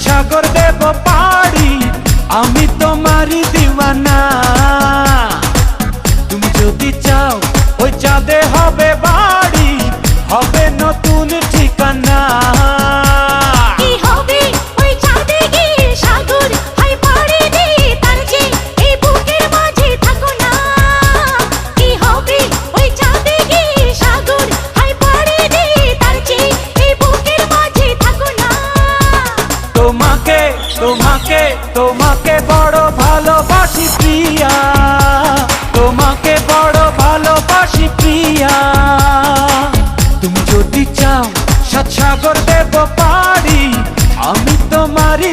সাগর দেব পাড়ি, আমি তোমারই দিওয়ানা। তুমি যদি চাও ওই চাঁদে হবে বাড়ি, হবে নতুন ঠিকানা। তোমাকে তোমাকে তোমাকে বড় ভালোবাসি প্রিয়া, তোমাকে বড় ভালোবাসি প্রিয়া। তুমি যদি চাও সাত সাগর দেব পাড়ি, আমি তোমারই